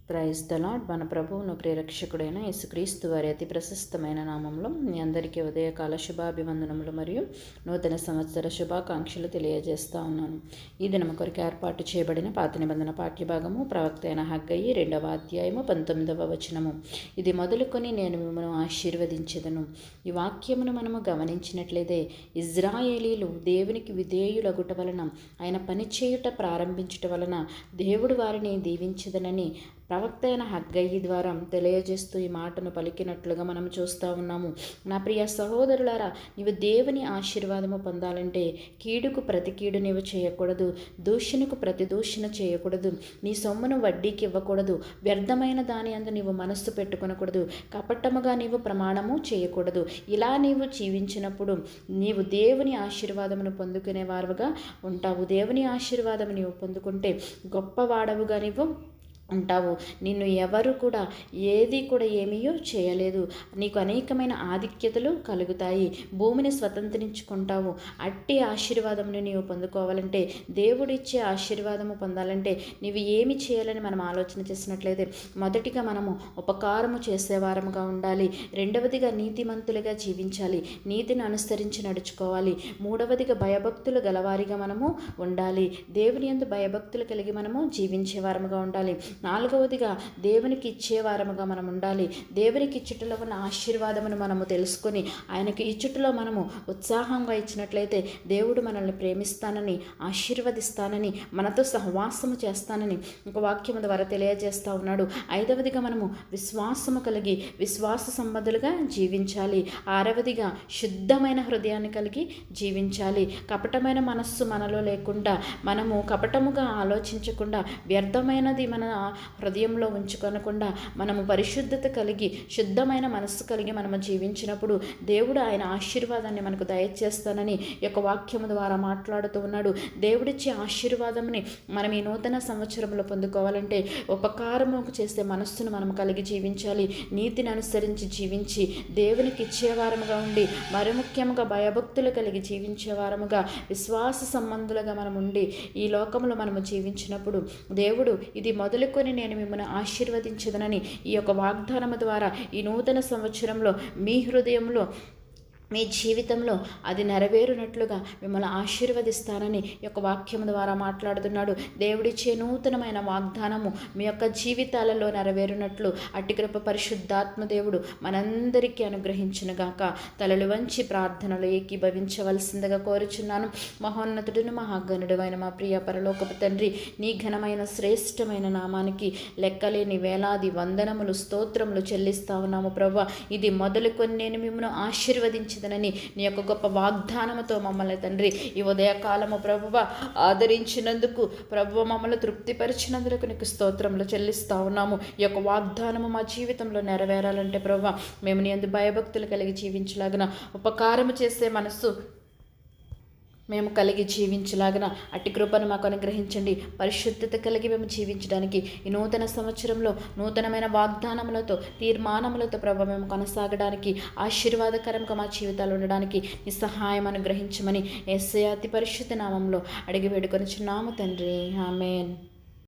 Praise the lord. మన ప్రభువును ప్రియరక్షకుడైన యేసుక్రీస్తు వారి అతి ప్రశస్తమైన నామంలో మీ అందరికీ ఉదయకాల శుభాభివందనములు మరియు నూతన సంవత్సర శుభాకాంక్షలు తెలియజేస్తా ఉన్నాను. ఈ దినం కొరకు ఏర్పాటు చేయబడిన పాత నిబంధన పాఠ్యభాగము ప్రవక్త అయిన హగ్గయి 2వ అధ్యాయము 19వ వచనము. ఇది మొదలుకొని నేను మిమ్మల్ని ఆశీర్వదించెదను. ఈ వాక్యమును మనము గమనించినట్లయితే ఇజ్రాయేలీలు దేవునికి విధేయులగుట వలన, ఆయన పనిచేయుట ప్రారంభించుట వలన దేవుడు వారిని దీవించదనని ప్రవక్త అయిన హగ్గయి ద్వారా తెలియజేస్తూ ఈ మాటను పలికినట్లుగా మనం చూస్తూ ఉన్నాము. నా ప్రియ సహోదరులారా, నీవు దేవుని ఆశీర్వాదము పొందాలంటే కీడుకు ప్రతి కీడు నీవు చేయకూడదు, దూషణకు ప్రతి దూషణ చేయకూడదు, నీ సొమ్మును వడ్డీకి ఇవ్వకూడదు, వ్యర్థమైన దాని అందు నీవు మనస్సు పెట్టుకొనకూడదు, కపటముగా నీవు ప్రమాణము చేయకూడదు. ఇలా నీవు జీవించినప్పుడు నీవు దేవుని ఆశీర్వాదమును పొందుకునే వారుగా ఉంటావు. దేవుని ఆశీర్వాదము నీవు పొందుకుంటే గొప్పవాడవుగా నీవు ఉంటావు. నిన్ను ఎవరు కూడా ఏమీ చేయలేదు. నీకు అనేకమైన ఆధిక్యతలు కలుగుతాయి. భూమిని స్వతంత్రించుకుంటావు. అట్టి ఆశీర్వాదమును నీవు పొందుకోవాలంటే, దేవుడిచ్చే ఆశీర్వాదము పొందాలంటే నీవు ఏమి చేయాలని మనం ఆలోచన చేసినట్లయితే, మొదటిగా మనము ఉపకారము చేసేవారముగా ఉండాలి. రెండవదిగా నీతిమంతులుగా జీవించాలి, నీతిని అనుసరించి నడుచుకోవాలి. మూడవదిగా భయభక్తులు గలవారిగా మనము ఉండాలి. దేవుని యందు భయభక్తులు కలిగి మనము జీవించేవారముగా ఉండాలి. నాలుగవదిగా దేవునికి ఇచ్చేవారముగా మనం ఉండాలి. దేవునికి ఇచ్చుటలో ఉన్న ఆశీర్వాదమును మనము తెలుసుకొని ఆయనకి ఇచ్చుటలో మనము ఉత్సాహంగా ఇచ్చినట్లయితే దేవుడు మనల్ని ప్రేమిస్తానని, ఆశీర్వదిస్తానని, మనతో సహవాసము చేస్తానని ఒక వాక్యము ద్వారా తెలియజేస్తూ ఉన్నాడు. ఐదవదిగా మనము విశ్వాసము కలిగి విశ్వాస సంబంధులుగా జీవించాలి. ఆరవదిగా శుద్ధమైన హృదయాన్ని కలిగి జీవించాలి. కపటమైన మనస్సు మనలో లేకుండా, మనము కపటముగా ఆలోచించకుండా, వ్యర్థమైనది మన హృదయంలో ఉంచుకొనకుండా మనము పరిశుద్ధత కలిగి శుద్ధమైన మనస్సు కలిగి మనము జీవించినప్పుడు దేవుడు ఆయన ఆశీర్వాదాన్ని మనకు దయచేస్తానని ఈ యొక్క వాక్యము ద్వారా మాట్లాడుతూ ఉన్నాడు. దేవుడిచ్చే ఆశీర్వాదంని మనం ఈ నూతన సంవత్సరంలో పొందుకోవాలంటే ఉపకారము చేసే మనస్సును మనం కలిగి జీవించాలి. నీతిని అనుసరించి జీవించి దేవునికి ఇచ్చేవారముగా ఉండి, మరి ముఖ్యంగా భయభక్తులు కలిగి జీవించేవారముగా, విశ్వాస సంబంధులుగా మనం ఉండి ఈ లోకంలో మనము జీవించినప్పుడు దేవుడు ఇది మొదలుకొని నేను మిమ్మల్ని ఆశీర్వదించదనని ఈ యొక్క వాగ్దానము ద్వారా ఈ నూతన సంవత్సరంలో మీ హృదయంలో, మీ జీవితంలో అది నెరవేరునట్లుగా మిమ్మల్ని ఆశీర్వదిస్తానని ఈ యొక్క వాక్యం ద్వారా మాట్లాడుతున్నాడు. దేవుడిచ్చే నూతనమైన వాగ్దానము మీ యొక్క జీవితాలలో నెరవేరునట్లు అట్టి కృప పరిశుద్ధాత్మ దేవుడు మనందరికీ అనుగ్రహించునుగాక. తలలు వంచి ప్రార్థనలు ఏకీభవించవలసిందిగా కోరుచున్నాను. మహోన్నతుడును మహాగణుడు అయిన మా ప్రియ పరలోకపు తండ్రి, నీ ఘనమైన శ్రేష్టమైన నామానికి లెక్కలేని వేలాది వందనములు, స్తోత్రములు చెల్లిస్తా ఉన్నాము ప్రభువా. ఇది మొదలుకొని నేను మిమ్మల్ని ఆశీర్వదించి నీ యొక్క గొప్ప వాగ్దానముతో మమ్మల్ని తండ్రి ఈ ఉదయకాలము ప్రభువ ఆదరించినందుకు, ప్రభువ మమ్మల్ని తృప్తిపరిచినందుకు నీకు స్తోత్రములు చెల్లిస్తా ఉన్నాము. ఈ యొక్క వాగ్దానము మా జీవితంలో నెరవేరాలంటే ప్రభువ మేము నీ యందు భయభక్తులు కలిగి జీవించలాగిన, ఉపకారము చేసే మనస్సు మేము కలిగి జీవించలాగిన అట్టి కృపను మాకు అనుగ్రహించండి. పరిశుద్ధత కలిగి మేము జీవించడానికి ఈ నూతన సంవత్సరంలో నూతనమైన వాగ్దానములతో, తీర్మానములతో ప్రభు మేము కొనసాగడానికి, ఆశీర్వాదకరంగా మా జీవితాలు ఉండడానికి నీ సహాయం అనుగ్రహించమని యేసయ్య అతి పరిశుద్ధ నామంలో అడిగి వేడుకొనుచున్నాము తండ్రి. ఆమేన్.